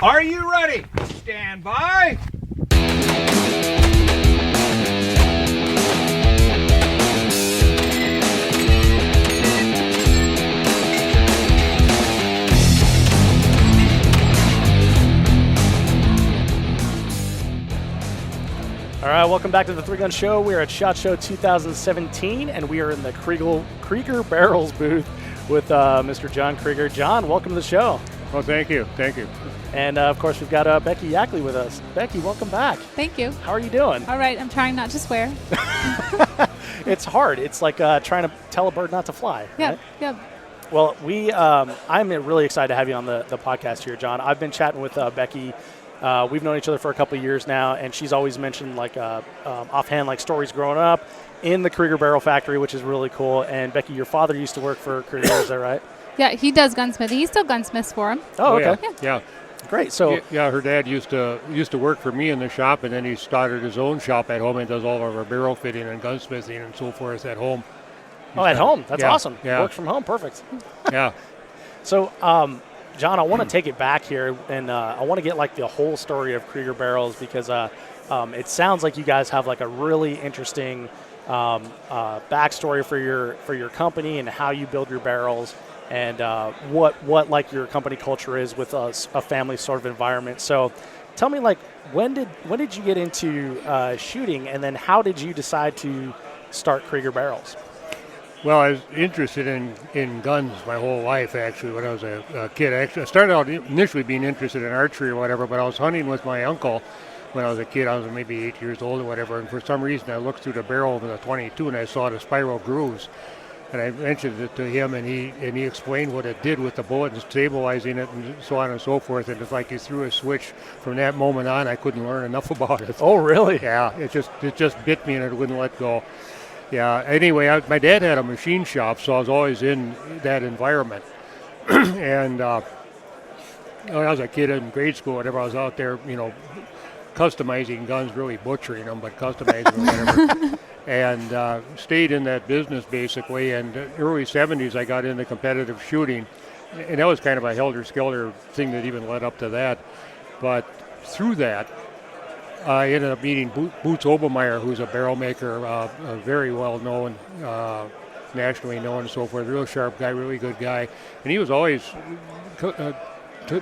Are you ready? Stand by. All right, welcome back to the Three Gun Show. We are at SHOT Show 2017, and we are in the Krieger Barrels booth with Mr. John Krieger. John, welcome to the show. Well, thank you. Thank you. And, of course, we've got Becky Yackley with us. Becky, welcome back. Thank you. How are you doing? All right, I'm trying not to swear. It's hard. It's like trying to tell a bird not to fly. Yep, right? yep. Well, I'm really excited to have you on the podcast here, John. I've been chatting with Becky. We've known each other for a couple of years now, and she's always mentioned offhand stories growing up in the Krieger Barrel Factory, which is really cool. And Becky, your father used to work for Krieger, is that right? Yeah, he does gunsmithing. He still gunsmiths for him. Oh, okay. Yeah. Great. So yeah, her dad used to work for me in the shop, and then he started his own shop at home and does all of our barrel fitting and gunsmithing and so forth at home. at home. That's awesome. Yeah. Works from home. Perfect. Yeah. So, John, I want to take it back here, and I want to get the whole story of Krieger Barrels because it sounds like you guys have a really interesting backstory for your company and how you build your barrels and what your company culture is with a family sort of environment. So, tell me when did you get into shooting, and then how did you decide to start Krieger Barrels? Well, I was interested in guns my whole life, actually, when I was a kid. Actually, I started out initially being interested in archery or whatever, but I was hunting with my uncle when I was a kid. I was maybe 8 years old or whatever, and for some reason I looked through the barrel of the .22 and I saw the spiral grooves. And I mentioned it to him, and he explained what it did with the bullet and stabilizing it and so on and so forth. And it's like you threw a switch. From that moment on, I couldn't learn enough about it. Oh, really? Yeah, it just bit me and it wouldn't let go. Yeah, anyway, my dad had a machine shop, so I was always in that environment. And when I was a kid in grade school, whatever, I was out there, customizing guns, really butchering them, but customizing them, whatever. And stayed in that business, basically. And early 70s, I got into competitive shooting. And that was kind of a helter-skelter thing that even led up to that. But through that, I ended up meeting Boots Obermeyer, who's a barrel maker, very well-known, nationally known and so forth, real sharp guy, really good guy. And he was always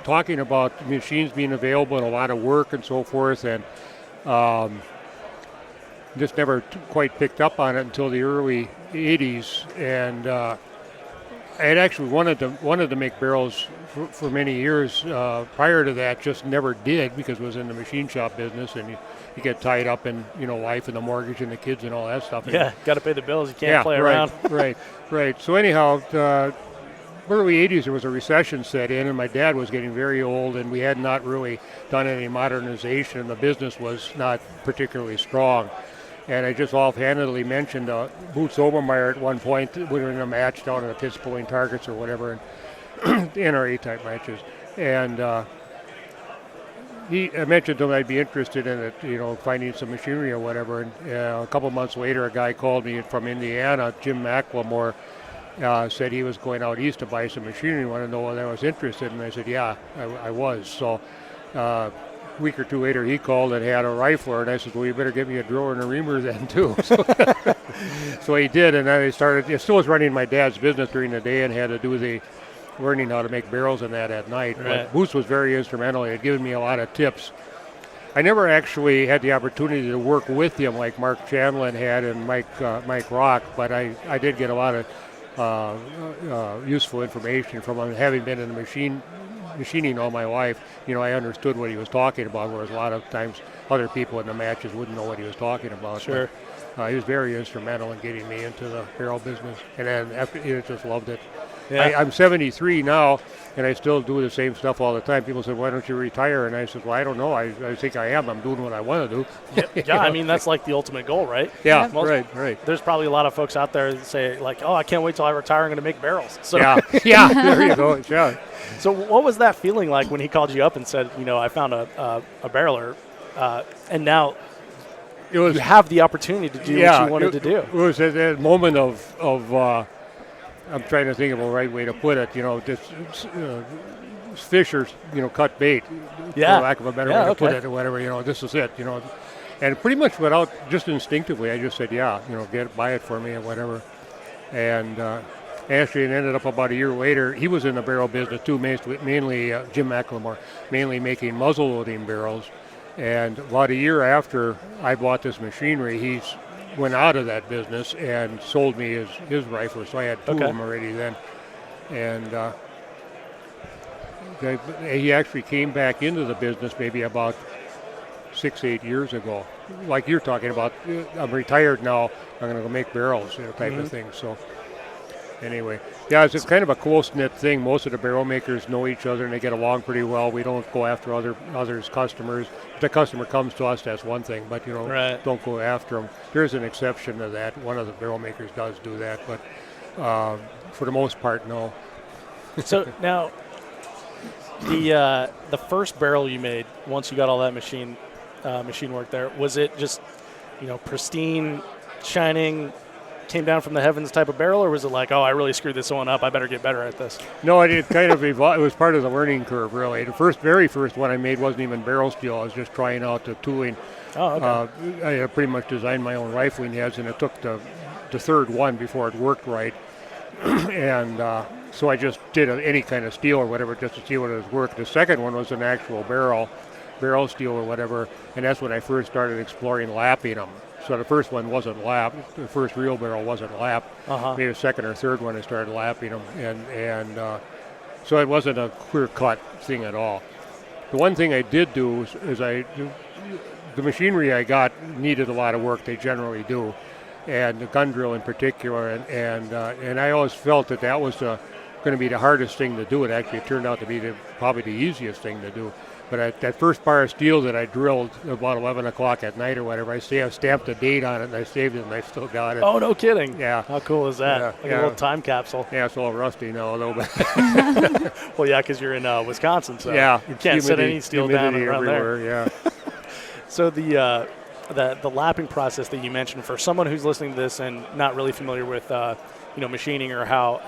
talking about machines being available and a lot of work and so forth, and just never quite picked up on it until the early 80s. And I had actually wanted to make barrels for many years prior to that, just never did because it was in the machine shop business, and you get tied up in life and the mortgage and the kids and all that stuff. Yeah, got to pay the bills. You can't play around. Right. So anyhow, early 80s there was a recession set in, and my dad was getting very old, and we had not really done any modernization, and the business was not particularly strong. And I just offhandedly mentioned Boots Obermeyer at one point. We were in a match down at the Pitts Pulling Targets or whatever, and NRA type matches. And I mentioned to him I'd be interested in it, finding some machinery or whatever. And a couple months later, a guy called me from Indiana, Jim McLemore, said he was going out east to buy some machinery. Wanted to know whether I was interested, and I said, yeah, I was. So a week or two later, he called and had a rifler, and I said, well, you better get me a drill and a reamer then, too. So he did, and then I still was running my dad's business during the day and had to do the learning how to make barrels and that at night. Right. But Boots was very instrumental. He had given me a lot of tips. I never actually had the opportunity to work with him like Mark Chamlin had and Mike Rock, but I did get a lot of useful information from him. Having been in the machining all my life, I understood what he was talking about, whereas a lot of times other people in the matches wouldn't know what he was talking about. Sure. But, he was very instrumental in getting me into the barrel business, and then after, just loved it. Yeah. I'm 73 now, and I still do the same stuff all the time. People said, why don't you retire? And I said, well, I don't know. I think I am. I'm doing what I want to do. Yeah, I mean, that's the ultimate goal, right? Yeah, Most, right. There's probably a lot of folks out there that say, oh, I can't wait till I retire. I'm going to make barrels. So yeah, there you go. Yeah. So what was that feeling like when he called you up and said, I found a barreler, and now you have the opportunity to do what you wanted to do? It was at that moment of I'm trying to think of a right way to put it, just fish are, cut bait, Yeah. for lack of a better Yeah, way to put okay. it, or whatever. This is it, And pretty much without, just instinctively, I just said, yeah, buy it for me or whatever. And actually, it ended up about a year later. He was in the barrel business too, mainly Jim McLemore, mainly making muzzle loading barrels. And about a year after I bought this machinery, he went out of that business and sold me his rifle. So I had two of them already then. And he actually came back into the business maybe about 6-8 years ago. Like you're talking about, I'm retired now, I'm going to go make barrels, type of thing. So anyway, yeah, it's kind of a close-knit thing. Most of the barrel makers know each other and they get along pretty well. We don't go after others' customers. If the customer comes to us, that's one thing, but Right. don't go after them. There's an exception to that. One of the barrel makers does do that, but for the most part, no. So now, the first barrel you made, once you got all that machine work there, was it just pristine, shining, came down from the heavens type of barrel, or was it like, oh, I really screwed this one up, I better get better at this? No, it kind of evolved. It was part of the learning curve, really. The very first one I made wasn't even barrel steel. I was just trying out the tooling. Oh, okay. I had pretty much designed my own rifling heads, and it took the third one before it worked right. And so I just did any kind of steel or whatever just to see what it was work. The second one was an actual barrel steel or whatever, and that's when I first started exploring lapping them. So the first one wasn't lapped. The first real barrel wasn't lapped. Maybe the second or third one I started lapping them, and so it wasn't a clear-cut thing at all. The one thing I did do is the machinery I got needed a lot of work. They generally do, and the gun drill in particular, and I always felt that was going to be the hardest thing to do. It actually turned out to be probably the easiest thing to do. But that first bar of steel that I drilled about 11 o'clock at night or whatever, I stamped a date on it and I saved it and I still got it. Oh, no kidding. Yeah. How cool is that? Yeah, Like a yeah. little time capsule. Yeah, it's all rusty now a little bit. Well, yeah, because you're in Wisconsin, so Yeah. you can't set any steel down humidity around everywhere, there. yeah. So the lapping process that you mentioned, for someone who's listening to this and not really familiar with machining or how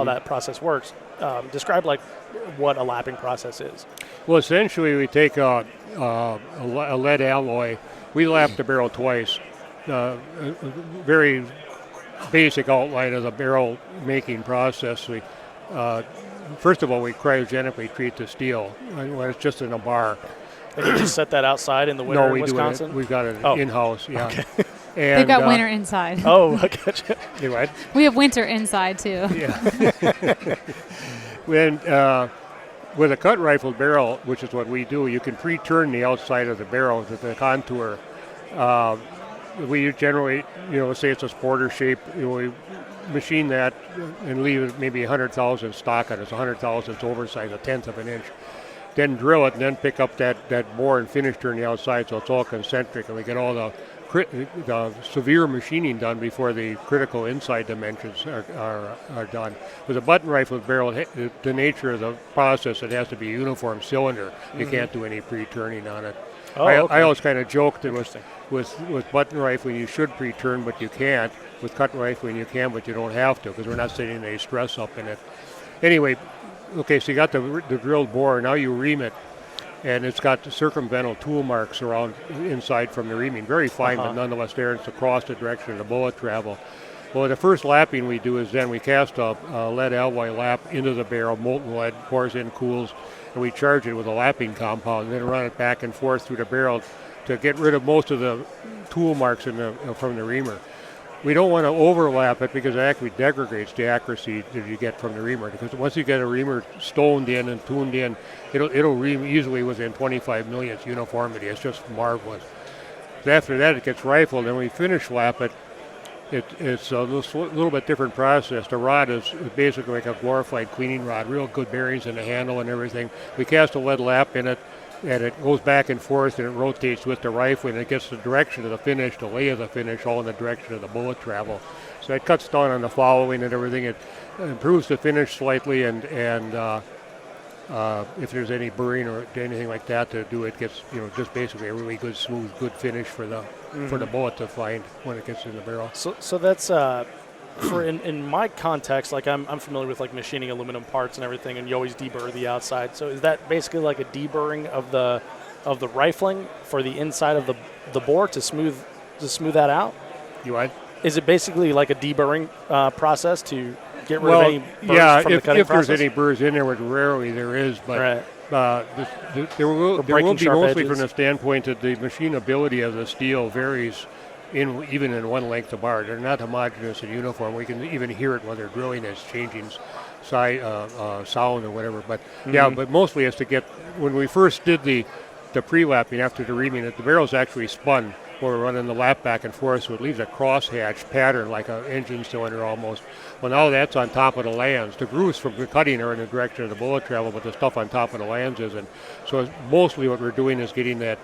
that process works, describe like what a lapping process is. Well, essentially, we take a lead alloy. We lap the barrel twice. A very basic outline of the barrel making process. First of all, we cryogenically treat the steel when it's just in a bar. And you just set that outside in the winter No, we in Wisconsin? do it. We've got it in-house. Yeah. Okay. And, They've got winter inside. Oh, I gotcha. You what? We have winter inside too. Yeah. With a cut rifled barrel, which is what we do, you can pre-turn the outside of the barrel to the contour. We generally, say it's a sporter shape, we machine that and leave it maybe 100,000 stock on it. It's 100,000, it's oversized, 1/10 of an inch. Then drill it and then pick up that bore and finish turn the outside so it's all concentric, and we get all the severe machining done before the critical inside dimensions are done. With a button rifle barrel, the nature of the process, it has to be a uniform cylinder. You can't do any pre-turning on it. Oh, I always kind of joked that with button rifling you should pre-turn, but you can't. With cut rifling you can, but you don't have to because we're not setting any stress up in it. Anyway, okay, so you got the drilled bore, now you ream it. And it's got the circumvental tool marks around inside from the reaming. Very fine, but nonetheless there. It's across the direction of the bullet travel. Well, the first lapping we do is then we cast a lead alloy lap into the barrel, molten lead, pours in, cools, and we charge it with a lapping compound, and then run it back and forth through the barrel to get rid of most of the tool marks from the reamer. We don't want to overlap it because it actually degrades the accuracy that you get from the reamer. Because once you get a reamer stoned in and tuned in, it'll ream easily within 25 millionths uniformity. It's just marvelous. After that, it gets rifled, and we finish lap it. It's a little bit different process. The rod is basically like a glorified cleaning rod, real good bearings in the handle and everything. We cast a lead lap in it, and it goes back and forth and it rotates with the rifle, and it gets the direction of the finish, the lay of the finish, all in the direction of the bullet travel. So it cuts down on the following and everything. It improves the finish slightly, and if there's any burring or anything like that to do, it gets just basically a really good, smooth, good finish for the bullet to find when it gets in the barrel. So that's for in my context, like I'm familiar with like machining aluminum parts and everything, and you always deburr the outside. So is that basically like a deburring of the rifling for the inside of the bore to smooth that out? You what? Is it basically like a deburring process to get rid of any burrs from the cutting if process? there's any burrs in there, which rarely there is, but Right. there will be mostly edges. from the standpoint that the machinability of the steel varies even in one length of bar. They're not homogeneous and uniform. We can even hear it when they're drilling. It's changing sound or whatever. But but mostly it's to get, when we first did the pre-lapping after the reaming, the barrel's actually spun where we're running the lap back and forth, so it leaves a crosshatch pattern like an engine cylinder almost. Well, now that's on top of the lands. The grooves from the cutting are in the direction of the bullet travel, but the stuff on top of the lands isn't. So it's mostly what we're doing is getting that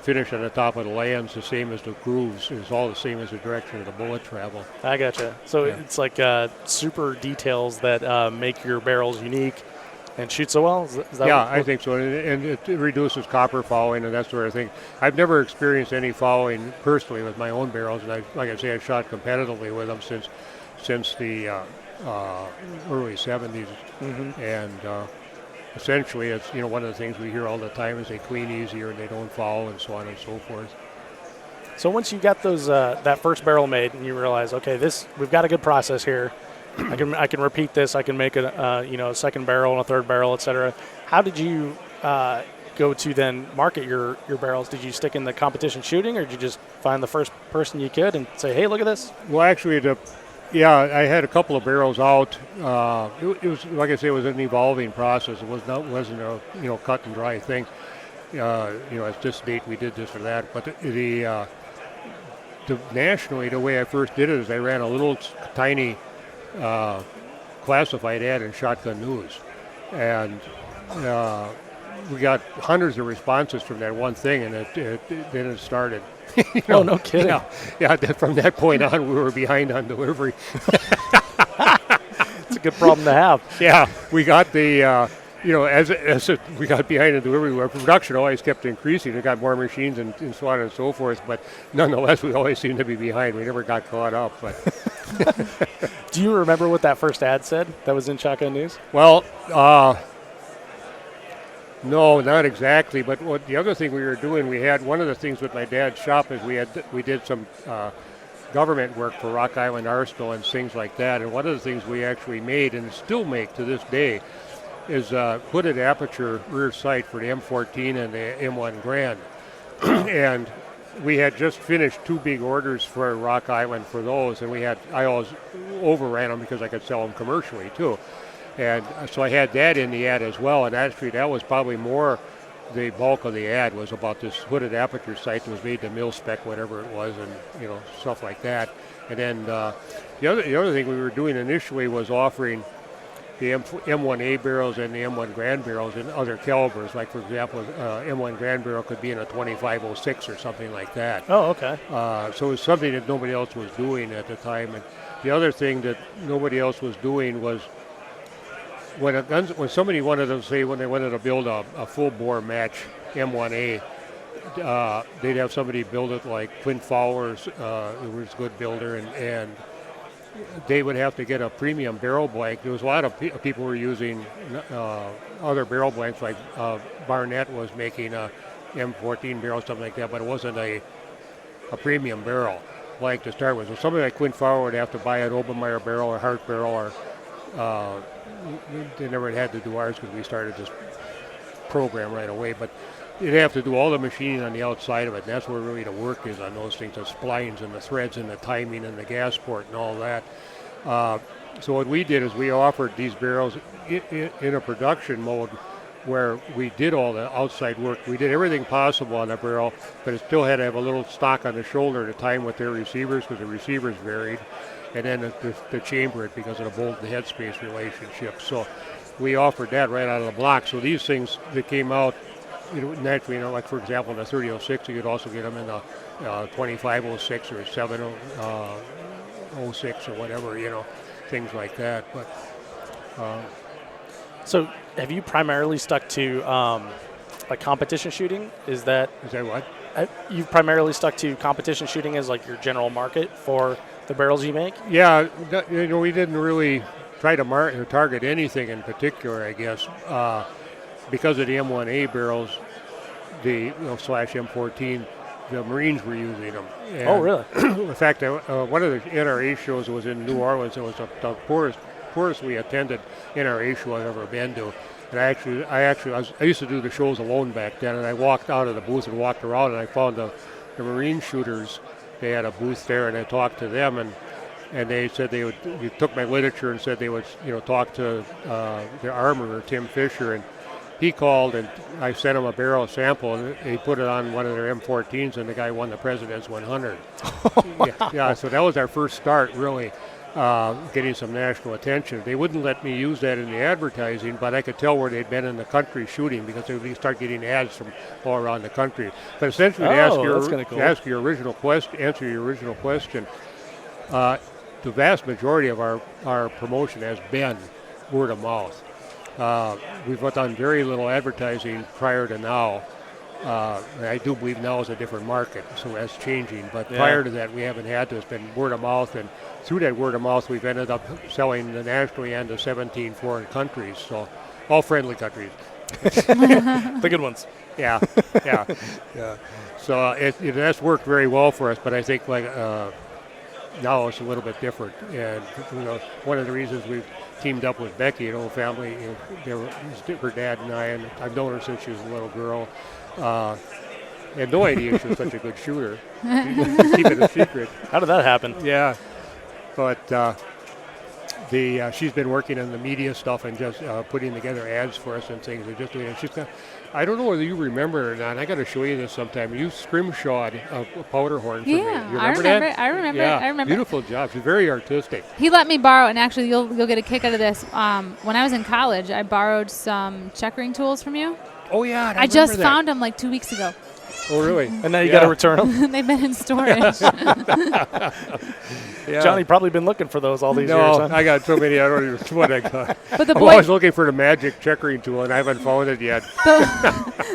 finish on the top of the lands the same as the grooves, is all the same as the direction of the bullet travel. I gotcha. So it's like super details that make your barrels unique and shoot so well? Is that I think so. And it reduces copper fouling and that sort of thing. I've never experienced any fouling personally with my own barrels, and like I say, I've shot competitively with them since the early 70s. And essentially, it's one of the things we hear all the time is they clean easier and they don't foul and so on and so forth. So once you got those that first barrel made and you realize, okay, we've got a good process here. I can repeat this. I can make a second barrel and a third barrel, etc. How did you go to then market your barrels? Did you stick in the competition shooting, or did you just find the first person you could and say, hey, look at this? Well, actually, I had a couple of barrels out. It was, like I say, it was an evolving process. It wasn't a cut and dry thing. At this date we did this or that. But nationally, the way I first did it is I ran a little tiny classified ad in Shotgun News, and we got hundreds of responses from that one thing, and then it started. Oh, no kidding. Yeah. From that point on, we were behind on delivery. It's a good problem to have. Yeah, we got the. We got behind in delivery, our production always kept increasing. We got more machines and so on and so forth, but nonetheless, we always seemed to be behind. We never got caught up. But do you remember what that first ad said that was in Shotgun News? Well, no, not exactly. But the other thing we were doing, we had one of the things with my dad's shop is we did some government work for Rock Island Arsenal and things like that. And one of the things we actually made and still make to this day is hooded aperture rear sight for the M14 and the M1 Grand. And we had just finished two big orders for Rock Island for those, and I always overran them because I could sell them commercially too. And so I had that in the ad as well, and actually that was probably more the bulk of the ad was about this hooded aperture sight that was made to mil spec, whatever it was, and stuff like that. And then the other thing we were doing initially was offering the M1A barrels and the M1 Grand barrels in other calibers. Like, for example, M1 Grand barrel could be in a 2506 or something like that. Oh, okay. So it was something that nobody else was doing at the time. And the other thing that nobody else was doing was when somebody wanted to say, when they wanted to build a full bore match M1A, they'd have somebody build it like Clint Fowler's, who was a good builder, and they would have to get a premium barrel blank. There was a lot of people were using other barrel blanks, like Barnett was making a M14 barrel, something like that, but it wasn't a premium barrel blank to start with. So somebody like Quinn Fowler would have to buy an Obermeyer barrel or Hart barrel, or they never had to do ours because we started this program right away, but you'd have to do all the machining on the outside of it, and that's where really the work is on those things, the splines and the threads and the timing and the gas port and all that. So what we did is we offered these barrels in a production mode where we did all the outside work. We did everything possible on the barrel, but it still had to have a little stock on the shoulder to time with their receivers, because the receivers varied, and then the chamber it because of the bolt and headspace relationship. So we offered that right out of the block. So these things that came out, naturally, like for example, in the 3006, you could also get them in the 2506 or 706 or whatever, things like that. But so have you primarily stuck to like competition shooting? Is that what? You've primarily stuck to competition shooting as like your general market for The barrels you make? Yeah, we didn't really try to target anything in particular, I guess, because of the M1A barrels, the slash M14. The Marines were using them. And Oh, really? in fact, one of the NRA shows was in New Orleans. It was the poorest we attended NRA show I've ever been to. And I used to do the shows alone back then, and I walked out of the booth and walked around, and I found the Marine shooters. They had a booth there, and I talked to them, and they said they took my literature and said they would talk to the armorer, Tim Fisher, and he called, and I sent him a barrel sample, and he put it on one of their M14s, and the guy won the President's 100. yeah, so that was our first start, really, getting some national attention. They wouldn't let me use that in the advertising, but I could tell where they'd been in the country shooting because they would start getting ads from all around the country. But essentially, to answer your original question, the vast majority of our promotion has been word of mouth. We've done very little advertising prior to now. I do believe now is a different market, so that's changing. But prior to that, we haven't had to. It's been word of mouth, and through that word of mouth, we've ended up selling nationally and to 17 foreign countries, so all friendly countries. The good ones. Yeah. So that's worked very well for us, but I think now it's a little bit different. And one of the reasons we've teamed up with Becky, an old family, her dad and I, and I've known her since she was a little girl. I had no idea she was such a good shooter. Keep it a secret. How did that happen? Yeah, but she's been working on the media stuff and just putting together ads for us and things. And just doing it. I don't know whether you remember it or not. I got to show you this sometime. You scrimshawed a powder horn for me. You remember that? I remember. Yeah, I remember. Beautiful job. She's very artistic. He let me borrow, and actually, you'll get a kick out of this. When I was in college, I borrowed some checkering tools from you. Oh yeah, I just found them like 2 weeks ago. Oh really? And now you got to return them. They've been in storage. Johnny probably been looking for those all these years. Huh? I got so many. I don't even know what I got. But I'm always looking for the magic checkering tool, and I haven't found it yet.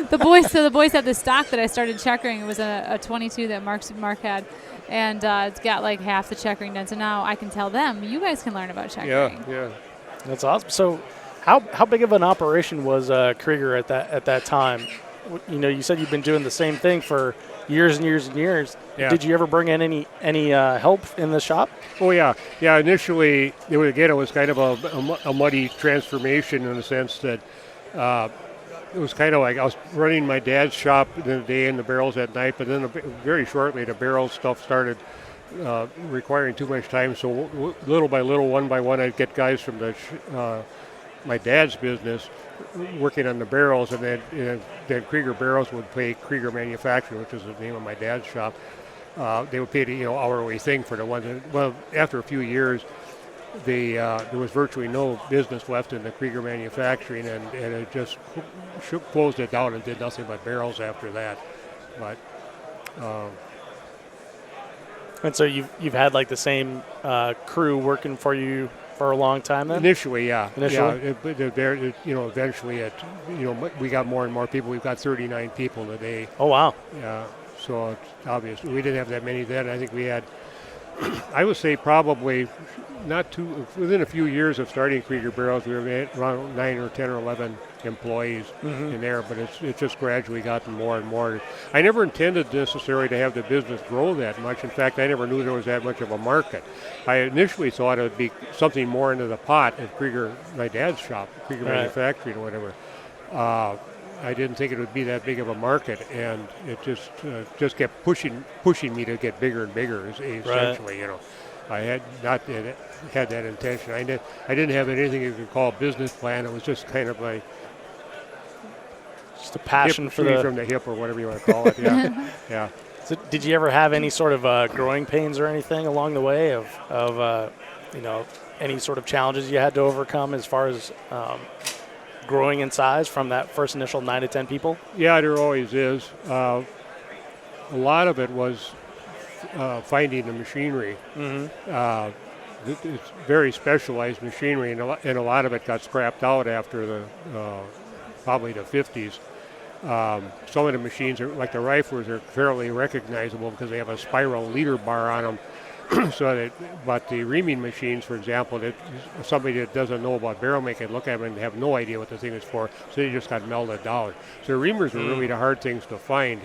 The boys had the stock that I started checkering. It was a 22 that Mark had, and it's got like half the checkering done. So now I can tell them, you guys can learn about checkering. Yeah. That's awesome. So, how big of an operation was Krieger at that time? You said you've been doing the same thing for years and years and years. Yeah. Did you ever bring in any help in the shop? Oh yeah. Initially, it was kind of a muddy transformation in the sense that it was kind of like I was running my dad's shop in the day and the barrels at night, but then very shortly the barrel stuff started requiring too much time. So little by little, one by one, I'd get guys from my dad's business working on the barrels, and then Krieger Barrels would pay Krieger Manufacturing, which is the name of my dad's shop. They would pay the hourly thing for the ones. Well, after a few years, there was virtually no business left in the Krieger Manufacturing, and it just closed it down and did nothing but barrels after that. But and so you've had like the same crew working for you for a long time then? Initially, yeah. Initially? Yeah, eventually we got more and more people. We've got 39 people today. Oh, wow. Yeah, so it's obvious. We didn't have that many then. I think we had, I would say probably within a few years of starting Krieger Barrels, we were at around 9 or 10 or 11 employees in there, but it's just gradually gotten more and more. I never intended necessarily to have the business grow that much. In fact, I never knew there was that much of a market. I initially thought it would be something more into the pot at Krieger, my dad's shop, Krieger Manufacturing or whatever. I didn't think it would be that big of a market, and it just kept pushing me to get bigger and bigger. Essentially, I had not had that intention. I didn't have anything you could call a business plan. It was just kind of like just a passion for from the hip or whatever you want to call it. Yeah, yeah. So did you ever have any sort of growing pains or anything along the way of any sort of challenges you had to overcome as far as growing in size from that first initial 9 to 10 people? Yeah, there always is. A lot of it was finding the machinery. It's very specialized machinery, and a lot of it got scrapped out after probably the 50s. Some of the machines, like the riflers, are fairly recognizable because they have a spiral leader bar on them. But the reaming machines, for example, that somebody that doesn't know about barrel making look at them and have no idea what the thing is for, so they just got melted down. So reamers were really the hard things to find.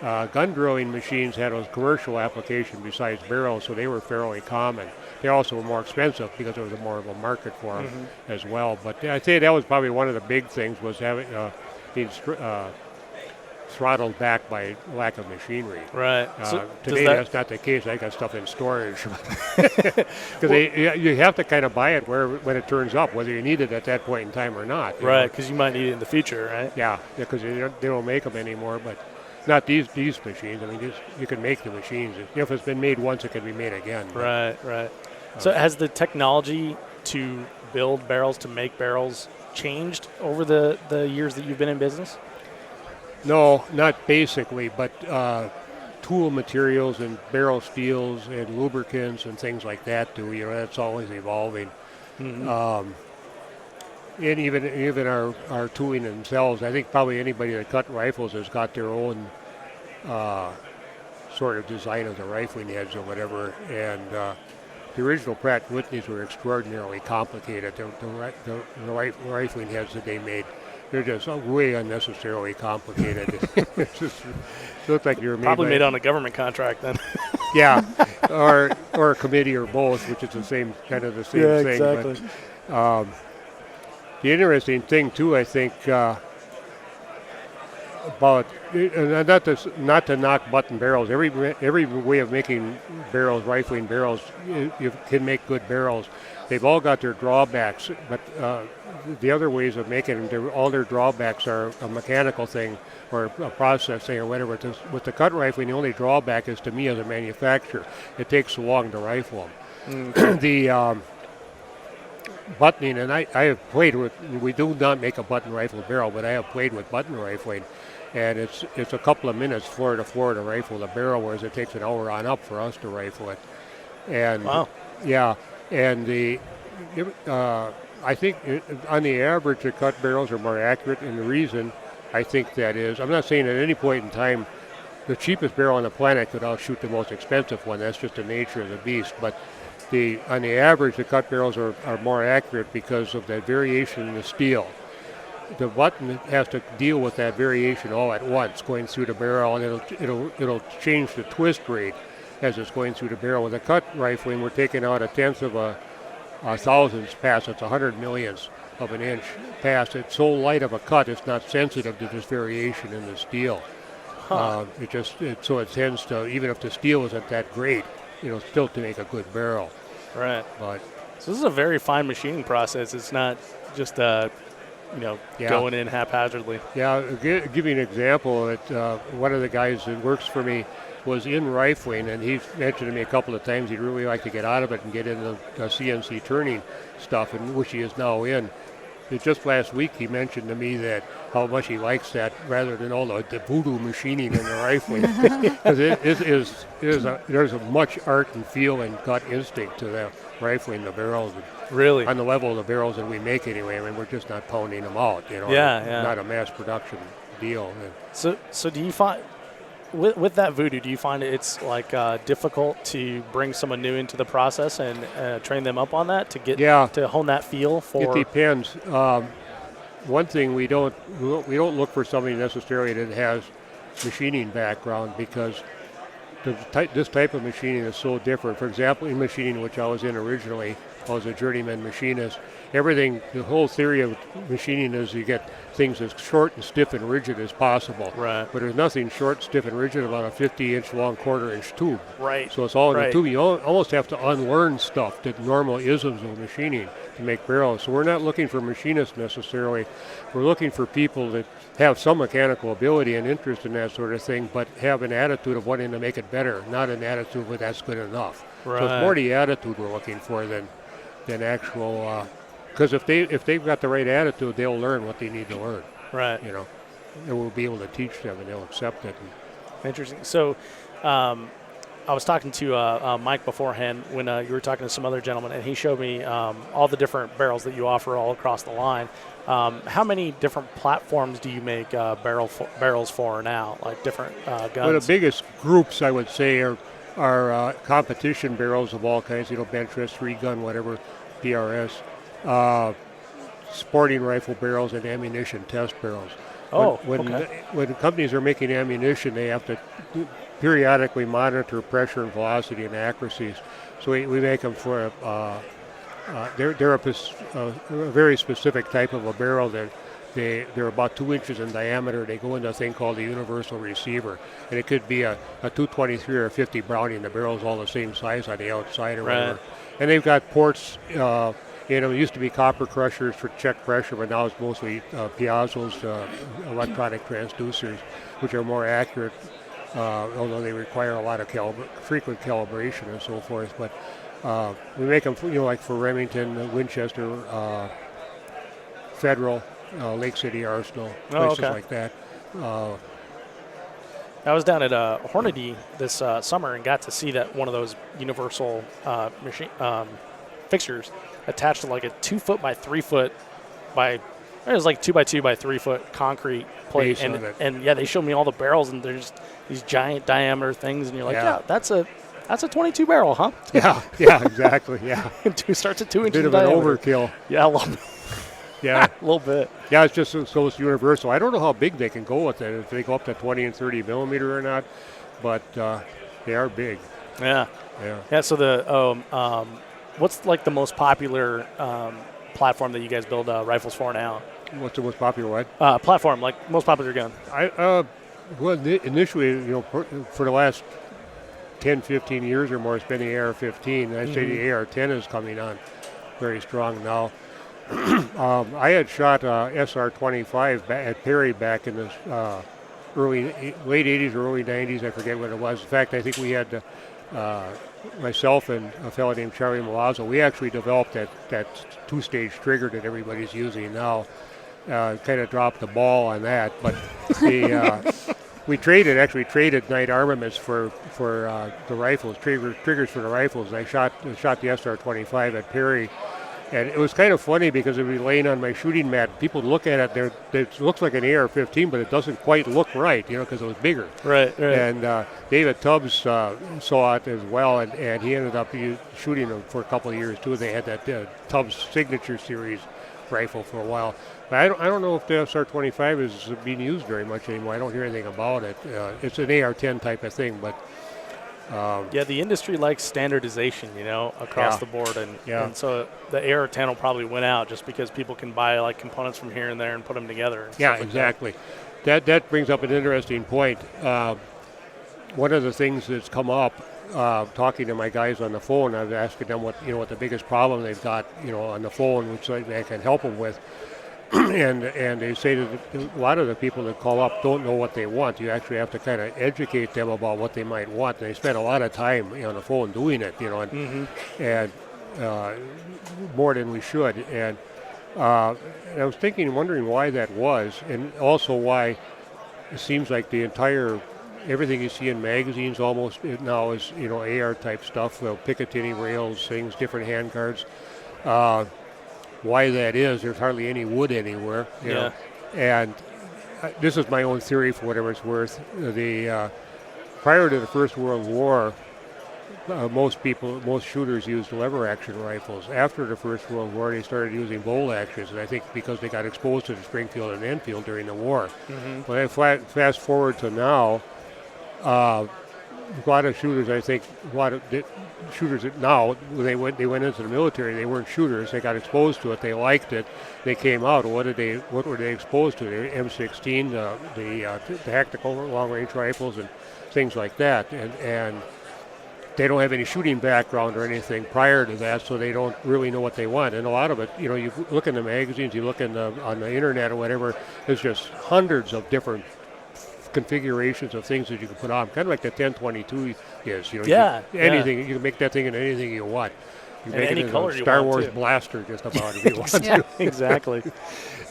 Gun drilling machines had a commercial application besides barrels, so they were fairly common. They also were more expensive because there was more of a market for them as well. But I'd say that was probably one of the big things, was having being throttled back by lack of machinery. Right. Today that's not the case. I got stuff in storage. Because you have to kind of buy it when it turns up, whether you need it at that point in time or not. Right, because you might need it in the future, right? Yeah, because they don't make them anymore. But not these machines. I mean, you can make the machines. If it's been made once, it can be made again. Right. So has the technology to build barrels, to make barrels, changed over the years that you've been in business? No, not basically, but tool materials and barrel steels and lubricants and things like that do. That's always evolving. And even our tooling themselves, I think probably anybody that cut rifles has got their own sort of design of the rifling heads or whatever. And the original Pratt & Whitneys were extraordinarily complicated. The rifling heads that they made, they're just way unnecessarily complicated. It just looks like you're probably made on a government contract then. Yeah, or a committee or both, which is the same thing. Exactly. But, the interesting thing too, I think, about not to knock button barrels. Every way of making barrels, rifling barrels, you can make good barrels. They've all got their drawbacks, but the other ways of making them, all their drawbacks are a mechanical thing or a process thing or whatever. With the cut rifling, the only drawback is to me as a manufacturer. It takes so long to rifle them. The buttoning, and I have played with, we do not make a button rifle barrel, but I have played with button rifling, and it's a couple of minutes floor to floor to rifle the barrel, whereas it takes an hour on up for us to rifle it. And wow. Yeah, and I think on the average the cut barrels are more accurate, and the reason I think that is, I'm not saying at any point in time the cheapest barrel on the planet could outshoot the most expensive one. That's just the nature of the beast. But on the average, the cut barrels are more accurate because of that variation in the steel. The button has to deal with that variation all at once, going through the barrel, and it'll change the twist rate as it's going through the barrel. With a cut rifling, we're taking out a tenth of a thousandths pass. It's 100 millionths of an inch pass. It's so light of a cut, it's not sensitive to this variation in the steel. So it tends to, even if the steel isn't that great, still to make a good barrel. Right. But so this is a very fine machining process. It's not just going in haphazardly. Yeah, I'll give you an example. One of the guys that works for me was in rifling, and he's mentioned to me a couple of times he'd really like to get out of it and get into CNC turning stuff, and which he is now in. Just last week he mentioned to me that how much he likes that rather than all the voodoo machining in the rifling. Because there's a much art and feel and gut instinct to the rifling the barrels. Really? On the level of the barrels that we make anyway. I mean, we're just not pounding them out, Yeah. Not a mass production deal. So do you find, with that voodoo, do you find it's like difficult to bring someone new into the process and train them up on that to hone that feel for? It depends. One thing we don't look for somebody necessarily that has machining background, because this type of machining is so different. For example, in machining, which I was in originally, I was a journeyman machinist. The whole theory of machining is you get things as short and stiff and rigid as possible. Right. But there's nothing short, stiff, and rigid about a 50-inch long quarter-inch tube. Right. So it's all in the tube. You almost have to unlearn stuff, that normal isms of machining, to make barrels. So we're not looking for machinists necessarily. We're looking for people that have some mechanical ability and interest in that sort of thing, but have an attitude of wanting to make it better, not an attitude of that's good enough. Right. So it's more the attitude we're looking for than actual. Because if they've got the right attitude, they'll learn what they need to learn. Right. And we'll be able to teach them, and they'll accept it. Interesting. So, I was talking to Mike beforehand when you were talking to some other gentleman, and he showed me all the different barrels that you offer all across the line. How many different platforms do you make barrels for now, like different guns? Well, the biggest groups, I would say, are are competition barrels of all kinds, bench rest, 3-gun, whatever, PRS, sporting rifle barrels, and ammunition test barrels. When companies are making ammunition, they have to periodically monitor pressure and velocity and accuracies. So we make them for they're a very specific type of a barrel that they're about 2 inches in diameter. They go into a thing called the universal receiver, and it could be a 223 or a 50 Browning. The barrel's all the same size on the outside or whatever. And they've got ports. It used to be copper crushers for check pressure, but now it's mostly piazzos, electronic transducers, which are more accurate, although they require a lot of frequent calibration and so forth. But we make them, like for Remington, Winchester, Federal, Lake City Arsenal, places like that. I was down at Hornady this summer and got to see that one of those universal machine fixtures attached to like a 2 foot by 3 foot it was like 2 by 2 by 3 foot concrete plate, and they showed me all the barrels, and there's these giant diameter things, and you're like, that's a 22 barrel, huh? Yeah, exactly. Yeah, starts at 2 inches. Bit of diameter. An overkill. Yeah, a little bit. Yeah, a little bit. Yeah, it's just so it's universal. I don't know how big they can go with it, if they go up to 20 and 30 millimeter or not, but they are big. Yeah. So the what's like the most popular platform that you guys build rifles for now? What's the most popular what? Platform, like most popular gun. Initially, for the last 10, 15 years or more, it's been the AR-15. I'd say the AR-10 is coming on very strong now. I had shot SR-25 at Perry back in the late 80s or early 90s. I forget what it was. In fact, I think we had myself and a fellow named Charlie Milazzo. We actually developed that two-stage trigger that everybody's using now. Kind of dropped the ball on that, but we traded Knight Armaments for the rifles, triggers for the rifles. I shot the SR-25 at Perry. And it was kind of funny because it would be laying on my shooting mat. People look at it, it looks like an AR-15, but it doesn't quite look right, because it was bigger. Right. And David Tubbs saw it as well, and he ended up shooting them for a couple of years, too. They had that Tubbs Signature Series rifle for a while. But I don't know if the SR-25 is being used very much anymore. I don't hear anything about it. It's an AR-10 type of thing, but... the industry likes standardization, across the board, and so the AR-10 will probably win out just because people can buy like components from here and there and put them together. Yeah, exactly. That brings up an interesting point. One of the things that's come up, talking to my guys on the phone, I was asking them what the biggest problem they've got, on the phone, which I can help them with. and they say that a lot of the people that call up don't know what they want. You actually have to kind of educate them about what they might want. And they spend a lot of time on the phone doing it, and more than we should. And I was wondering why that was, and also why it seems like everything you see in magazines almost now is AR type stuff, Picatinny rails, things, different handguards. Why that is, there's hardly any wood anywhere, know. And this is my own theory for whatever it's worth. Prior to the First World War, most shooters used lever action rifles. After the First World War, they started using bolt actions, and I think because they got exposed to the Springfield and Enfield during the war. When I fast forward to now, a lot of shooters, I think, shooters now, when they went into the military, they weren't shooters. They got exposed to it. They liked it. They came out. What were they exposed to? The M16, the tactical long-range rifles, and things like that. And they don't have any shooting background or anything prior to that, so they don't really know what they want. And a lot of it, you look in the magazines, you look on the internet or whatever, there's just hundreds of different configurations of things that you can put on, kind of like the 1022 is. Anything. You can make that thing in anything you want. You can make any it color a you Star want Wars too. blaster just about if you want to. Exactly.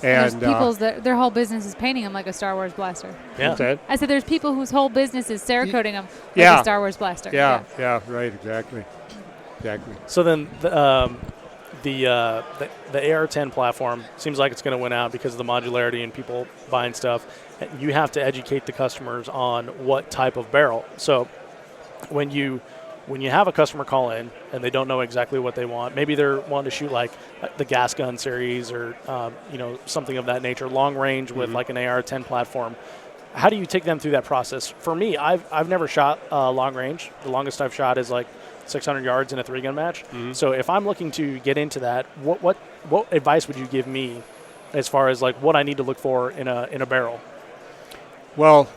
And there's people their whole business is painting them like a Star Wars blaster. Yeah. I said there's people whose whole business is Cerakoting them like a Star Wars blaster. Yeah, right, exactly. So then the AR-10 platform seems like it's going to win out because of the modularity and people buying stuff. You have to educate the customers on what type of barrel. So when you have a customer call in and they don't know exactly what they want, maybe they're wanting to shoot like the gas gun series or something of that nature, long range with like an AR-10 platform. How do you take them through that process? For me, I've never shot long range. The longest I've shot is like 600 yards in a 3-gun match. So if I'm looking to get into that, what advice would you give me as far as like what I need to look for in a barrel? Well,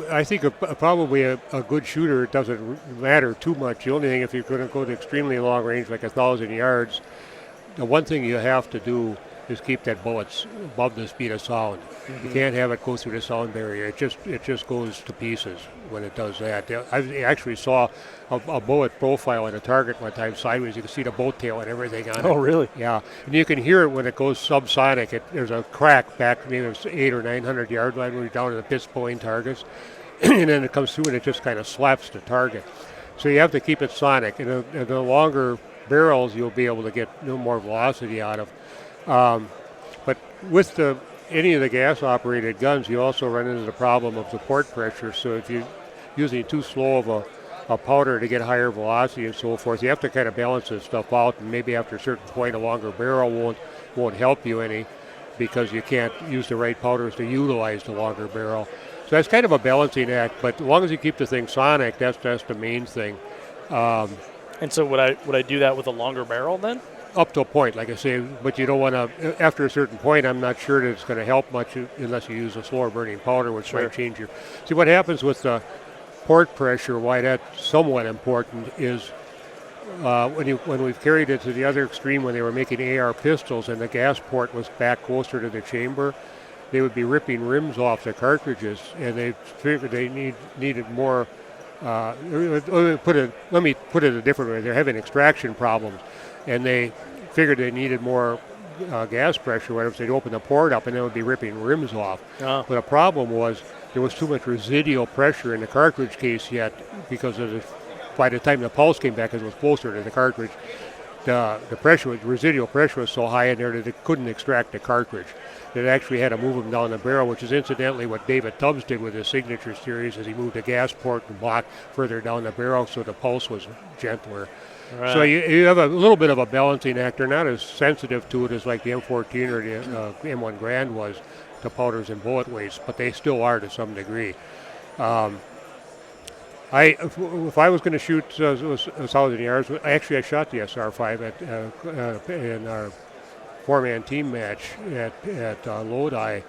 I think probably a good shooter doesn't matter too much. The only thing, if you're going to go to extremely long range, like 1,000 yards, the one thing you have to do is keep that bullet above the speed of sound. You can't have it go through the sound barrier. It just goes to pieces when it does that. I actually saw a bullet profile in a target one time sideways. You can see the boat tail and everything on it. Oh, really? Yeah, and you can hear it when it goes subsonic. There's a crack back maybe 800 or 900 yard line when you're down to the pits pulling targets, and then it comes through and it just kind of slaps the target. So you have to keep it sonic. And the longer barrels, you'll be able to get no more velocity out of. But with any of the gas-operated guns, you also run into the problem of the port pressure. So if you're using too slow of a powder to get higher velocity and so forth, you have to kind of balance this stuff out. And maybe after a certain point, a longer barrel won't help you any because you can't use the right powders to utilize the longer barrel. So that's kind of a balancing act. But as long as you keep the thing sonic, that's the main thing. And so would I do that with a longer barrel then? Up to a point, like I say, but you don't want to, after a certain point, I'm not sure that it's going to help much unless you use a slower burning powder, which might change your... See, what happens with the port pressure, why that's somewhat important, is when we've carried it to the other extreme, when they were making AR pistols and the gas port was back closer to the chamber, they would be ripping rims off the cartridges, and they figured they needed more... let me put it a different way. They're having extraction problems. And they figured they needed more gas pressure, whatever, so they'd open the port up and they would be ripping rims off. But the problem was there was too much residual pressure in the cartridge case yet because by the time the pulse came back, as it was closer to the cartridge, the residual pressure was so high in there that it couldn't extract the cartridge. It actually had to move them down the barrel, which is incidentally what David Tubbs did with his signature series, as he moved the gas port and block further down the barrel so the pulse was gentler. Right. So you have a little bit of a balancing act. They're not as sensitive to it as like the M14 or the M1 Grand was to powders and bullet weights, but they still are to some degree. If I was going to shoot 1,000 yards, actually I shot the SR5 in our 4-man team match at Lodi,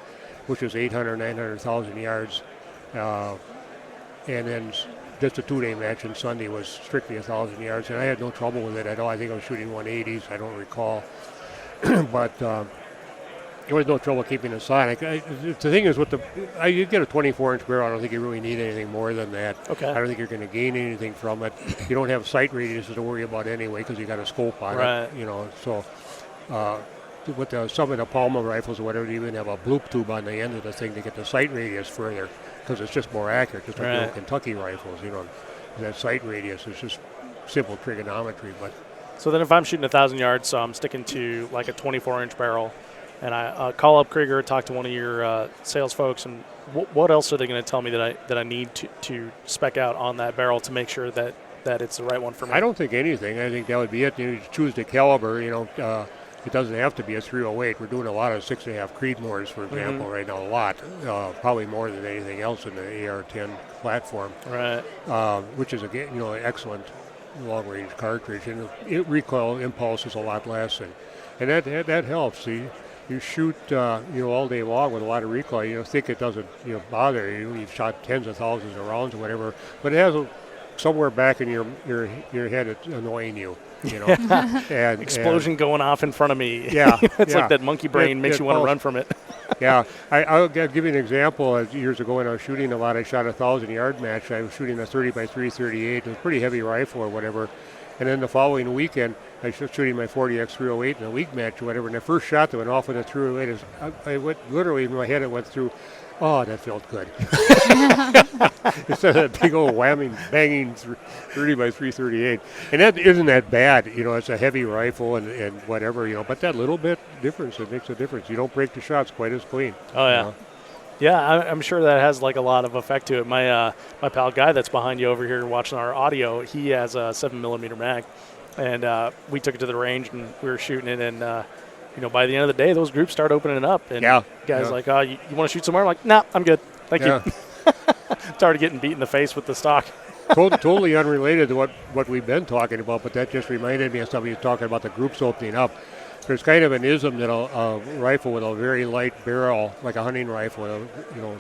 which was 800, 900,000 yards, and then just a 2-day match on Sunday was strictly 1,000 yards, and I had no trouble with it at all. I think I was shooting 180s, I don't recall. But there was no trouble keeping it sonic. The thing is, you get a 24-inch barrel, I don't think you really need anything more than that. Okay. I don't think you're going to gain anything from it. You don't have sight radiuses to worry about anyway because you got a scope on it. So with some of the Palma rifles or whatever, you even have a bloop tube on the end of the thing to get the sight radius further, because it's just more accurate, just like the Kentucky rifles, that sight radius is just simple trigonometry. But so then if I'm shooting 1,000 yards, so I'm sticking to like a 24-inch barrel, and I call up Krieger, talk to one of your sales folks, and what else are they going to tell me that I need to spec out on that barrel to make sure that it's the right one for me? I don't think anything. I think that would be it. You choose the caliber, it doesn't have to be a 308. We're doing a lot of 6.5 Creedmoors, for example, right now, a lot. Probably more than anything else in the AR-10 platform. Right. Which is, again, an excellent long-range cartridge. And recoil impulse is a lot less. And that helps. See, you shoot, all day long with a lot of recoil. You think it doesn't, bother you. You've shot tens of thousands of rounds or whatever. But it has somewhere back in your head, it's annoying you. And explosion going off in front of me. Yeah, it's like that monkey brain makes you want to run from it. Yeah, I'll give you an example. Years ago when I was shooting a lot, I shot a 1,000-yard match. I was shooting a 30x338. It was a pretty heavy rifle or whatever. And then the following weekend, I was shooting my 40x308 in a league match or whatever. And the first shot that went off in the 308, I went literally in my head. It went through. Oh, that felt good. Instead of that big old whamming, banging 30x338. And that isn't that bad. It's a heavy rifle and whatever, but that little bit difference, it makes a difference. You don't break the shots quite as clean. Oh, yeah. Yeah, I'm sure that has like a lot of effect to it. My my pal Guy that's behind you over here watching our audio, he has a 7mm mag, and we took it to the range and we were shooting it, and you know, by the end of the day, those groups start opening up, and guys like, oh, you want to shoot somewhere? I'm like, nah, I'm good, thank you. Started getting beat in the face with the stock. Totally unrelated to what we've been talking about, but that just reminded me of somebody talking about the groups opening up. There's kind of an ism that a rifle with a very light barrel, like a hunting rifle,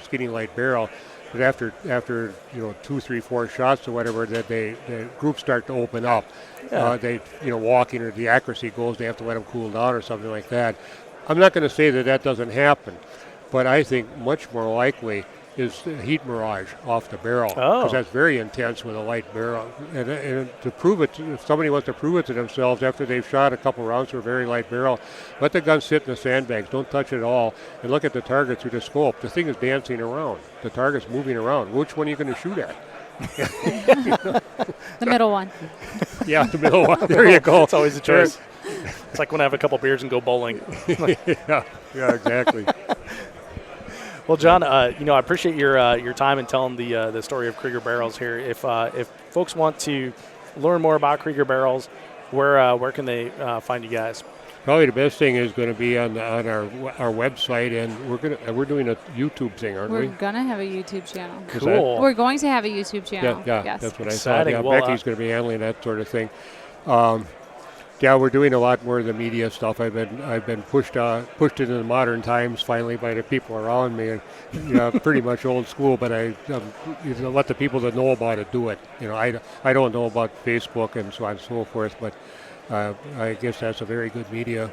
skinny light barrel, that after 2, 3, 4 shots or whatever, that the groups start to open up. They walking, or the accuracy goes. They have to let them cool down or something like that. I'm not going to say that doesn't happen, but I think much more likely is the heat mirage off the barrel, because that's very intense with a light barrel. And to prove it, if somebody wants to prove it to themselves after they've shot a couple rounds with a very light barrel, let the gun sit in the sandbags. Don't touch it at all, and look at the target through the scope. The thing is dancing around. The target's moving around. Which one are you going to shoot at? The middle one. Yeah, the middle one. There you go. It's always a choice. It's like when I have a couple beers and go bowling. yeah, exactly. Well, John, I appreciate your time and telling the story of Krieger Barrels here. If folks want to learn more about Krieger Barrels, where can they find you guys? Probably the best thing is going to be on our website, and we're doing a YouTube thing, aren't we? We're gonna have a YouTube channel. Cool. We're going to have a YouTube channel. Yeah, yes. That's what Exciting. I thought. Yeah, Well, Becky's going to be handling that sort of thing. Yeah, we're doing a lot more of the media stuff. I've been pushed into the modern times finally by the people around me, and pretty much old school. But I let the people that know about it do it. I don't know about Facebook and so on and so forth, but I guess that's a very good media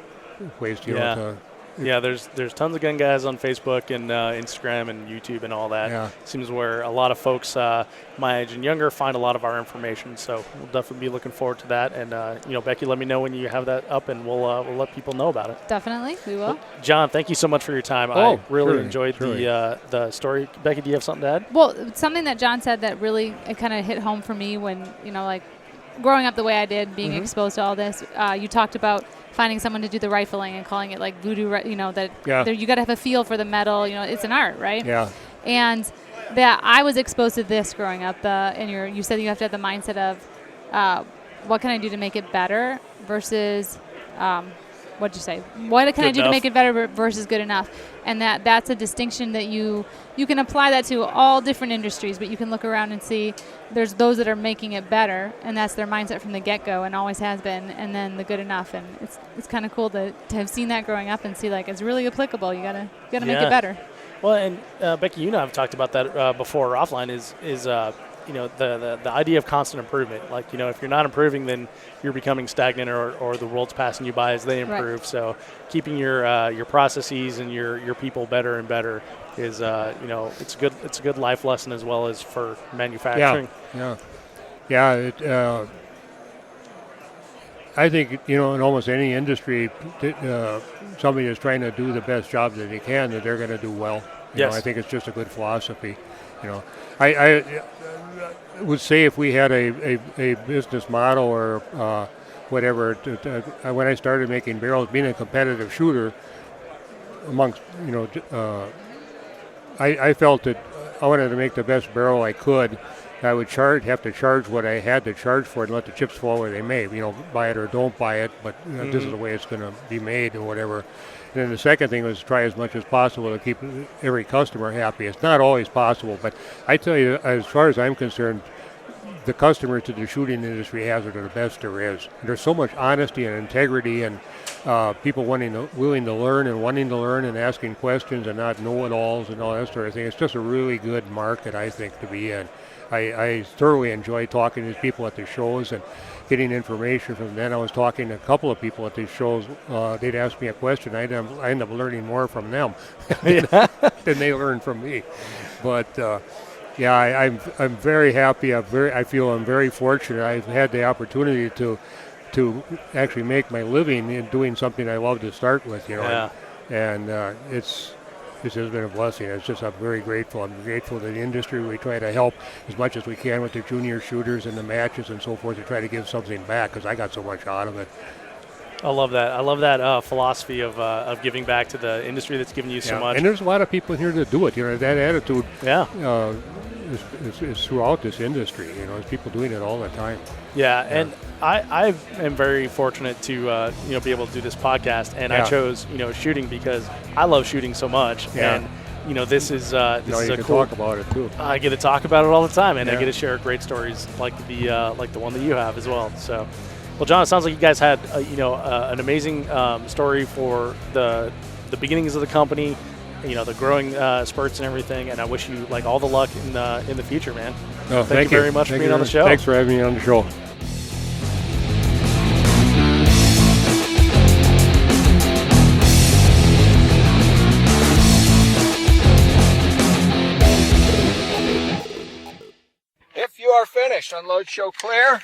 place to. Yeah, there's tons of gun guys on Facebook and Instagram and YouTube and all that. Yeah. Seems where a lot of folks my age and younger find a lot of our information. So we'll definitely be looking forward to that. And Becky, let me know when you have that up, and we'll let people know about it. Definitely, we will. Well, John, thank you so much for your time. I really enjoyed the story. Becky, do you have something to add? Well, something that John said that really kind of hit home for me when growing up the way I did, being exposed to all this. You talked about finding someone to do the rifling and calling it like voodoo, you got to have a feel for the metal. It's an art, right? Yeah. And that I was exposed to this growing up. You said you have to have the mindset of what can I do to make it better versus what'd you say? What can I do to make it better versus good enough? And that's a distinction that you can apply that to all different industries, but you can look around and see there's those that are making it better, and that's their mindset from the get-go and always has been, and then the good enough. And it's kind of cool to have seen that growing up and see it's really applicable. You gotta make it better. Well, and Becky, you and I have talked about that before offline. Is the idea of constant improvement. If you're not improving, then you're becoming stagnant, or the world's passing you by as they improve. Right. So keeping your processes and your people better and better is it's a good life lesson as well as for manufacturing. I think in almost any industry, somebody is trying to do the best job that they can, that they're going to do well. I think it's just a good philosophy. I would say if we had a business model or whatever, when I started making barrels, being a competitive shooter, amongst I felt that I wanted to make the best barrel I could. I would have to charge what I had to charge for it and let the chips fall where they may. Buy it or don't buy it, but this is the way it's going to be made or whatever. And then the second thing was try as much as possible to keep every customer happy. It's not always possible, but I tell you, as far as I'm concerned, the customers to the shooting industry hazard are the best there is. There's so much honesty and integrity, and people willing to learn and asking questions and not know-it-alls and all that sort of thing. It's just a really good market, I think, to be in. I thoroughly enjoy talking to people at the shows and getting information from them. I was talking to a couple of people at these shows. They'd ask me a question. I end up learning more from them than they learn from me. But I'm very happy. I feel I'm very fortunate. I've had the opportunity to actually make my living in doing something I love to start with. And it's just been a blessing. I'm very grateful. I'm grateful to the industry. We try to help as much as we can with the junior shooters and the matches and so forth to try to give something back, because I got so much out of it. I love that. I love that philosophy of giving back to the industry that's given you so much. And there's a lot of people in here that do it. That attitude is throughout this industry. There's people doing it all the time. Yeah, and I am very fortunate to be able to do this podcast, and I chose shooting because I love shooting so much, and this is a cool. Talk about it too. I get to talk about it all the time, and I get to share great stories like the one that you have as well. So, well, John, it sounds like you guys had an amazing story for the beginnings of the company, the growing spurts and everything, and I wish you all the luck in the future, man. No, thank you very much for being on the show. Thanks for having me on the show. If you are finished, unload, show clear.